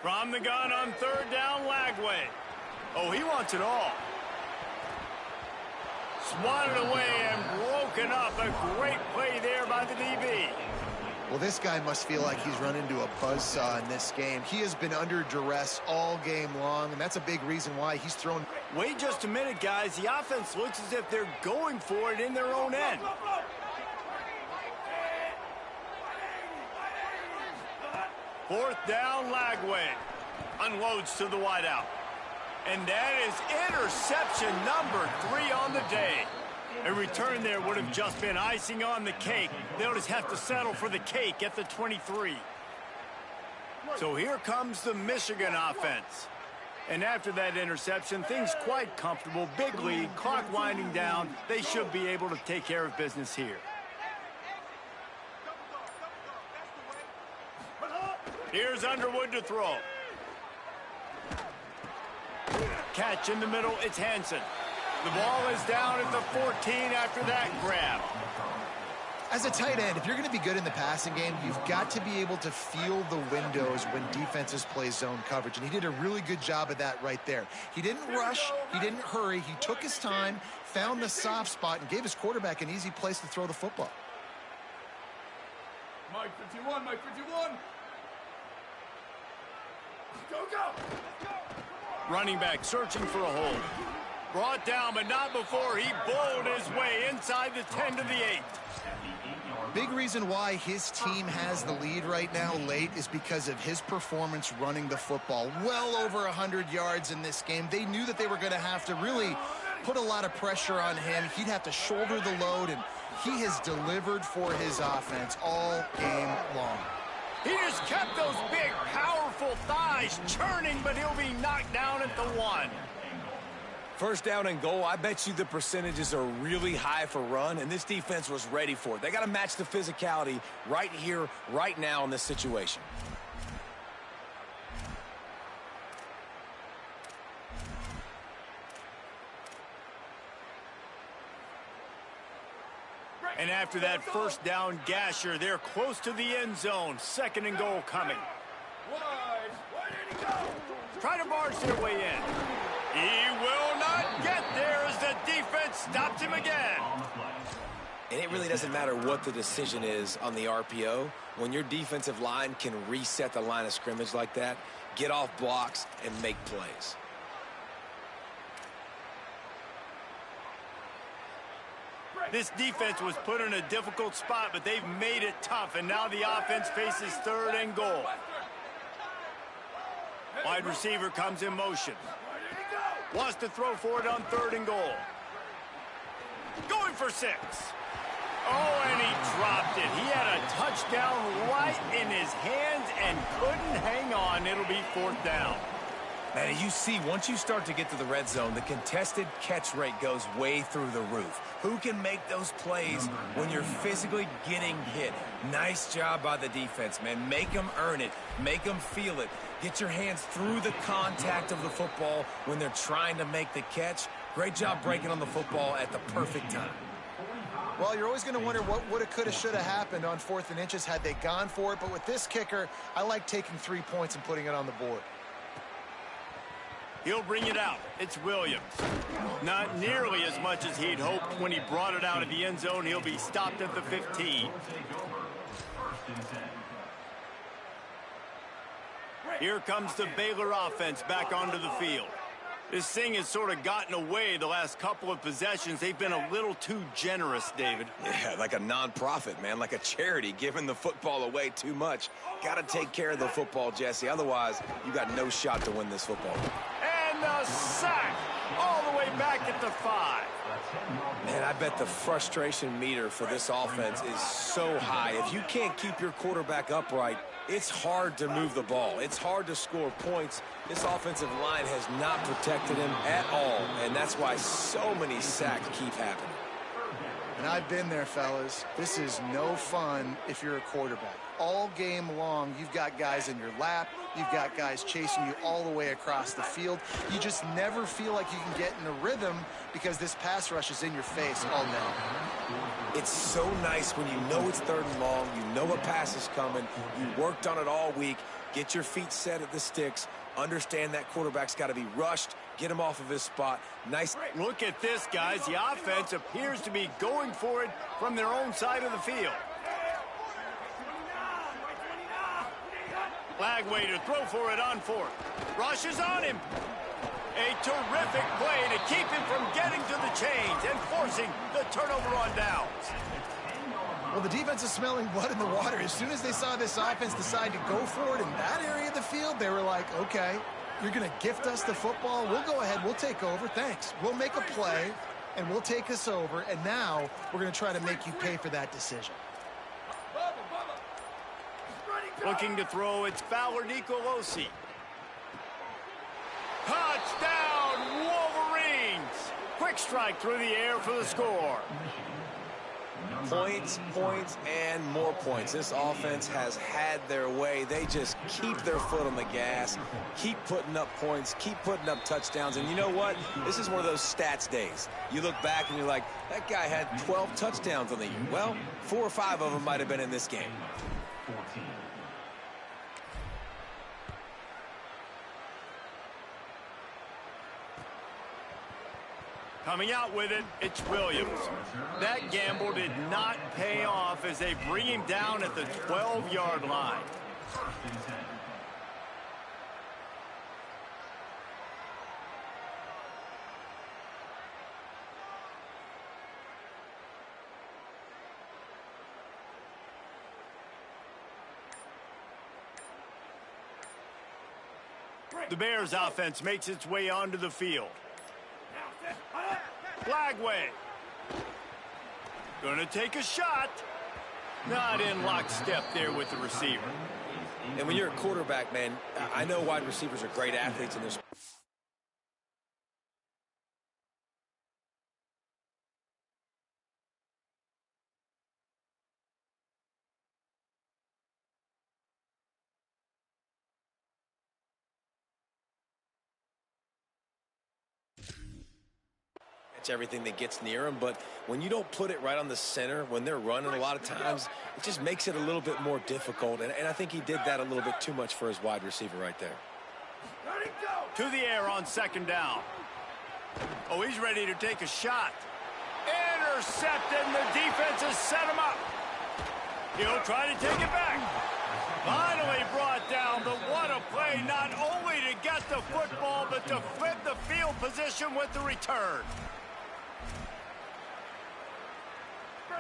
From the gun on 3rd down, Lagway. Oh, he wants it all. Swatted away and broken up. A great play there by the DB. Well, this guy must feel like he's run into a buzzsaw in this game. He has been under duress all game long, and that's a big reason why he's thrown. Wait just a minute, guys. The offense looks as if they're going for it in their own end. 4th down, Lagway. Unloads to the wideout. And that is interception number 3 on the day. A return there would have just been icing on the cake. They'll just have to settle for the cake at the 23. So here comes the Michigan offense. And after that interception, things quite comfortable. Big lead, clock winding down. They should be able to take care of business here. Here's Underwood to throw. Catch in the middle, it's Hansen. The ball is down at the 14 after that grab. As a tight end, if you're going to be good in the passing game, you've got to be able to feel the windows when defenses play zone coverage. And he did a really good job of that right there. He didn't rush, he didn't hurry, he took his time, found the soft spot, and gave his quarterback an easy place to throw the football. Mike 51, Mike 51. Go, go! Running back searching for a hold. Brought down, but not before he bowled his way inside the 10 to the 8. Big reason why his team has the lead right now late is because of his performance running the football. Well over 100 yards in this game. They knew that they were going to have to really put a lot of pressure on him. He'd have to shoulder the load, and he has delivered for his offense all game long. He just kept those big, powerful thighs churning, but he'll be knocked down at the 1. First down and goal, I bet you the percentages are really high for run, and this defense was ready for it. They got to match the physicality right here, right now in this situation. And after that first down gasher, they're close to the end zone. 2nd and goal coming. Wide. Where did he go? Try to barge their way in. He will not get there as the defense stops him again. And it really doesn't matter what the decision is on the RPO. When your defensive line can reset the line of scrimmage like that, get off blocks and make plays. This defense was put in a difficult spot, but they've made it tough, and now the offense faces 3rd and goal. Wide receiver comes in motion. Wants to throw for it on 3rd and goal. Going for 6. Oh, and he dropped it. He had a touchdown right in his hands and couldn't hang on. It'll be 4th down. Man, you see, once you start to get to the red zone, the contested catch rate goes way through the roof. Who can make those plays when you're physically getting hit? Nice job by the defense, man. Make them earn it. Make them feel it. Get your hands through the contact of the football when they're trying to make the catch. Great job breaking on the football at the perfect time. Well, you're always going to wonder what woulda, coulda, shoulda happened on 4th and inches had they gone for it. But with this kicker, I like taking 3 points and putting it on the board. He'll bring it out. It's Williams. Not nearly as much as he'd hoped when he brought it out of the end zone. He'll be stopped at the 15. Here comes the Baylor offense back onto the field. This thing has sort of gotten away the last couple of possessions. They've been a little too generous, David. Yeah, like a non-profit, man, like a charity, giving the football away too much. Got to take care of the football, Jesse. Otherwise, you got no shot to win this football. And the sack all the way back at the 5. Man, I bet the frustration meter for this offense is so high. If you can't keep your quarterback upright, it's hard to move the ball. It's hard to score points. This offensive line has not protected him at all, and that's why so many sacks keep happening. And I've been there, fellas. This is no fun if you're a quarterback. All game long, you've got guys in your lap. You've got guys chasing you all the way across the field. You just never feel like you can get in a rhythm because this pass rush is in your face all day. It's so nice when you know it's 3rd and long, you know a pass is coming, you worked on it all week, get your feet set at the sticks, understand that quarterback's got to be rushed, get him off of his spot. Nice. Look at this, guys. The offense appears to be going for it from their own side of the field. Lagway to throw for it on 4th. Rushes on him. A terrific play to keep him from getting to the chains and forcing the turnover on downs. Well, the defense is smelling blood in the water. As soon as they saw this offense decide to go for it in that area of the field, they were like, okay, you're going to gift us the football. We'll go ahead. We'll take over. Thanks. We'll make a play, and we'll take us over. And now we're going to try to make you pay for that decision. Looking to throw, it's Fowler Nicolosi. Touchdown, Wolverines! Quick strike through the air for the score. Points, points, and more points. This offense has had their way. They just keep their foot on the gas, keep putting up points, keep putting up touchdowns. And you know what? This is one of those stats days. You look back and you're like, that guy had 12 touchdowns on the year. Well, 4 or 5 of them might have been in this game. 14. Coming out with it, it's Williams. That gamble did not pay off as they bring him down at the 12-yard line. The Bears offense makes its way onto the field. Lagway. Gonna take a shot. Not in lockstep there with the receiver. And when you're a quarterback, man, I know wide receivers are great athletes in this. Everything that gets near him, but when you don't put it right on the center, when they're running a lot of times, it just makes it a little bit more difficult, and I think he did that a little bit too much for his wide receiver right there. To the air on second down. Oh, he's ready to take a shot. Intercepted, and the defense has set him up. He'll try to take it back. Finally brought down, but what a play, not only to get the football, but to flip the field position with the return.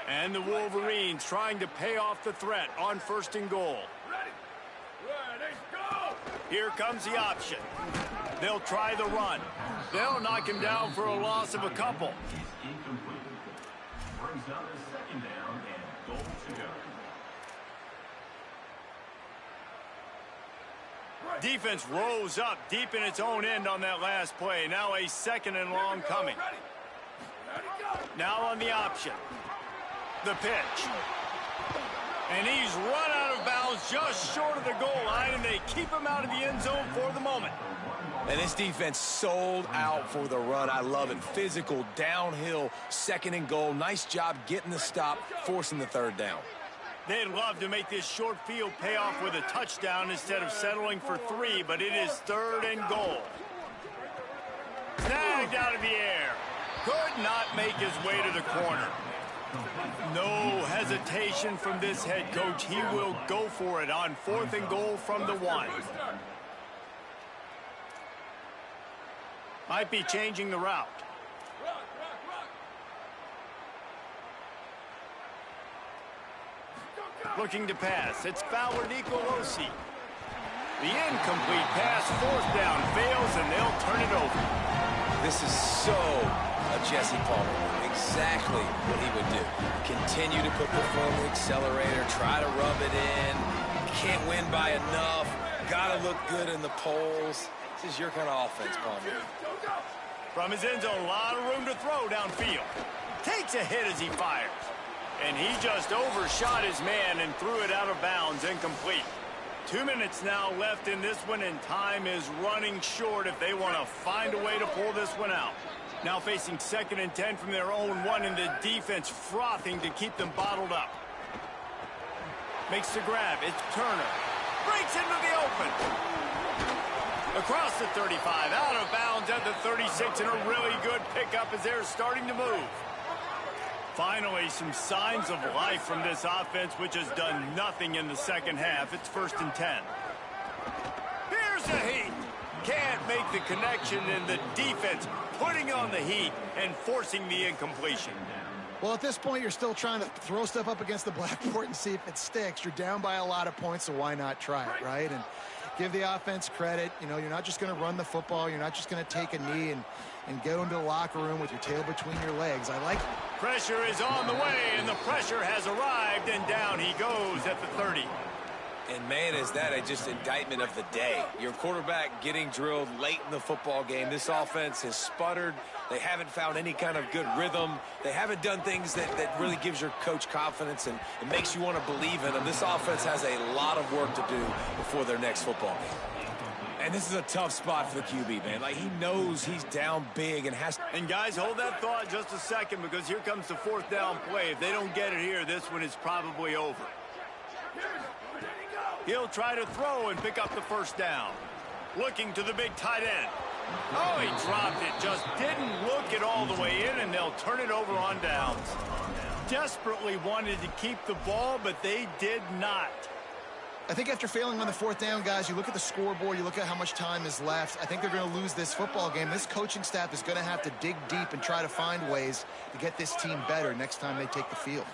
And the Wolverines trying to pay off the threat on 1st and goal. Ready, go! Here comes the option. They'll try the run. They'll knock him down for a loss of a couple. Incomplete. Brings up a 2nd down and goal to go. Defense rose up deep in its own end on that last play. Now a 2nd and long coming. Now on the option. The pitch. And he's run out of bounds just short of the goal line, and they keep him out of the end zone for the moment. And this defense sold out for the run. I love it. Physical, downhill, 2nd and goal. Nice job getting the stop, forcing the 3rd down. They'd love to make this short field pay off with a touchdown instead of settling for 3, but it is 3rd and goal. Snagged out of the air. Could not make his way to the corner. No hesitation from this head coach. He will go for it on 4th and goal from the 1. Might be changing the route. Looking to pass. It's Fowler Nicolosi. The incomplete pass, 4th down, fails, and they'll turn it over. This is so a Jesse Palmer. Exactly what he would do. Continue to put the foot on the accelerator, try to rub it in. Can't win by enough. Got to look good in the polls. This is your kind of offense, Palmer. From his end zone, a lot of room to throw downfield. Takes a hit as he fires. And he just overshot his man and threw it out of bounds, incomplete. 2 minutes now left in this one, and time is running short if they want to find a way to pull this one out. Now facing 2nd and 10 from their own 1, and the defense frothing to keep them bottled up. Makes the grab. It's Turner. Breaks into the open. Across the 35, out of bounds at the 36, and a really good pickup as they're starting to move. Finally, some signs of life from this offense, which has done nothing in the 2nd half. It's 1st and 10. Here's the heat. Can't make the connection, and the defense putting on the heat and forcing the incompletion. Well, at this point, you're still trying to throw stuff up against the blackboard and see if it sticks. You're down by a lot of points, so why not try it, right? And give the offense credit. You know, you're not just going to run the football. You're not just going to take a knee and go into the locker room with your tail between your legs. I like it. Pressure is on the way, and the pressure has arrived, and down he goes at the 30. And, man, is that just indictment of the day. Your quarterback getting drilled late in the football game. This offense has sputtered. They haven't found any kind of good rhythm. They haven't done things that really gives your coach confidence and it makes you want to believe in them. This offense has a lot of work to do before their next football game. And this is a tough spot for the QB, man. Like, he knows he's down big and has to. And, guys, hold that thought just a second, because here comes the 4th down play. If they don't get it here, this one is probably over. He'll try to throw and pick up the 1st down. Looking to the big tight end. Oh, he dropped it. Just didn't look it all the way in, and they'll turn it over on downs. Desperately wanted to keep the ball, but they did not. I think after failing on the 4th down, guys, you look at the scoreboard, you look at how much time is left. I think they're going to lose this football game. This coaching staff is going to have to dig deep and try to find ways to get this team better next time they take the field.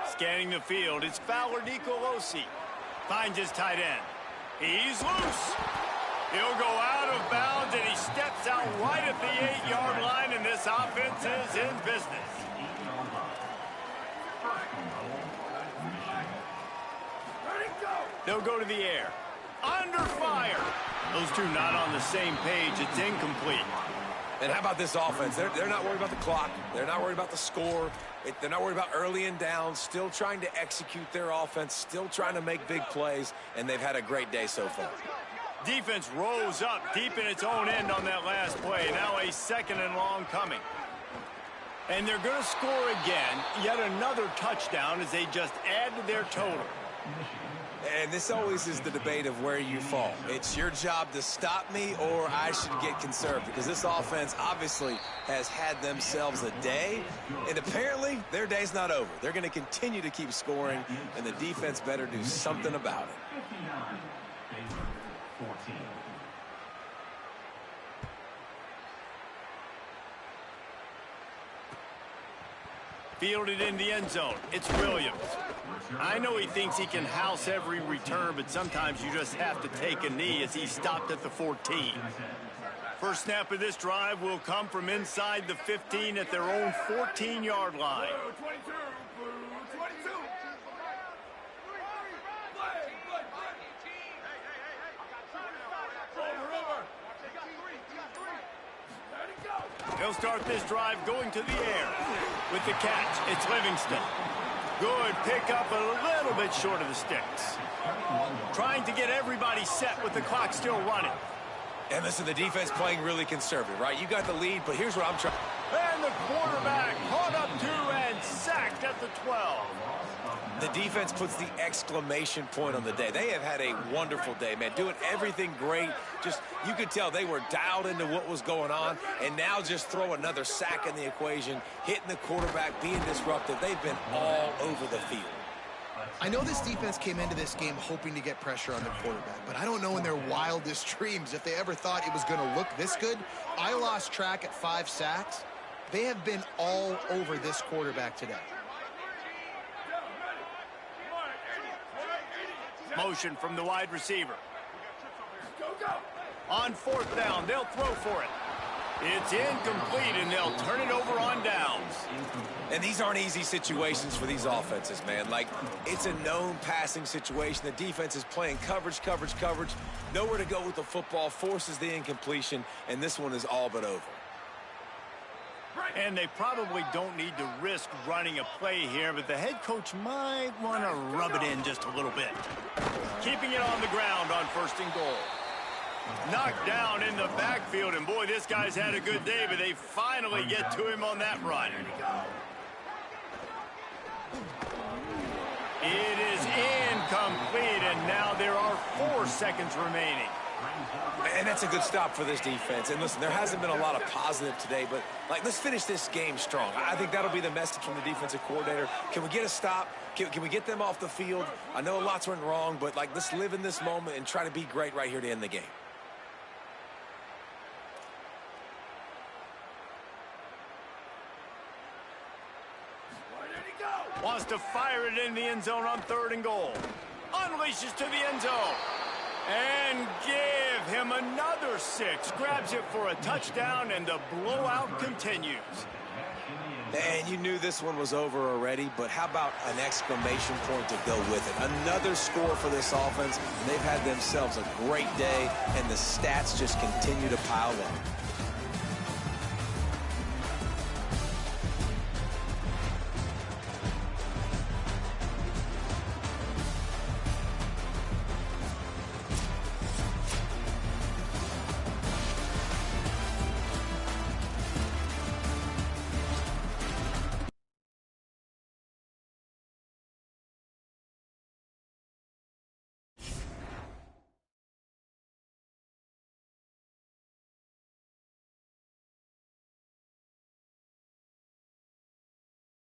Scanning the field, it's Fowler Nicolosi. Finds his tight end. He's loose. He'll go out of bounds, and he steps out right at the 8-yard line, and this offense is in business. They'll go to the air. Under fire. Those two not on the same page. It's incomplete. And how about this offense? They're not worried about the clock. They're not worried about the score. They're not worried about early and down. Still trying to execute their offense. Still trying to make big plays. And they've had a great day so far. Defense rose up deep in its own end on that last play. Now a 2nd and long coming. And they're going to score again. Yet another touchdown as they just add to their total. And this always is the debate of where you fall. It's your job to stop me or I should get conservative, because this offense obviously has had themselves a day, and apparently their day's not over. They're going to continue to keep scoring, and the defense better do something about it. 59, Baylor 14. Fielded in the end zone. It's Williams. I know he thinks he can house every return, but sometimes you just have to take a knee as he stopped at the 14. First snap of this drive will come from inside the 15 at their own 14-yard line. Blue 22, blue 22. They'll start this drive going to the air. With the catch, it's Livingston. Good pickup, a little bit short of the sticks. Trying to get everybody set with the clock still running. And listen, the defense playing really conservative, right? You got the lead, but here's what I'm trying. And the quarterback caught up to and sacked at the 12. The defense puts the exclamation point on the day. They have had a wonderful day, man. Doing everything great. Just, you could tell they were dialed into what was going on. And now just throw another sack in the equation, hitting the quarterback, being disruptive. They've been all over the field. I know this defense came into this game hoping to get pressure on the quarterback, but I don't know in their wildest dreams if they ever thought it was going to look this good. I lost track at 5 sacks. They have been all over this quarterback today. Motion from the wide receiver. On 4th down, they'll throw for it. It's incomplete, and they'll turn it over on downs. And these aren't easy situations for these offenses, man. Like, it's a known passing situation. The defense is playing coverage. Nowhere to go with the football, forces the incompletion, and this one is all but over. And they probably don't need to risk running a play here, but the head coach might want to rub it in just a little bit. Keeping it on the ground on 1st and goal. Knocked down in the backfield, and boy, this guy's had a good day, but they finally get to him on that run. It is incomplete, and now there are 4 seconds remaining. And that's a good stop for this defense. And listen, there hasn't been a lot of positive today, but, like, let's finish this game strong. I think that'll be the message from the defensive coordinator. Can we get a stop? Can we get them off the field? I know lots went wrong, but, like, let's live in this moment and try to be great right here to end the game. Wants to fire it in the end zone on 3rd and goal. Unleashes to the end zone. And give him another 6. Grabs it for a touchdown, and the blowout continues. And you knew this one was over already, but how about an exclamation point to go with it? Another score for this offense. They've had themselves a great day, and the stats just continue to pile up.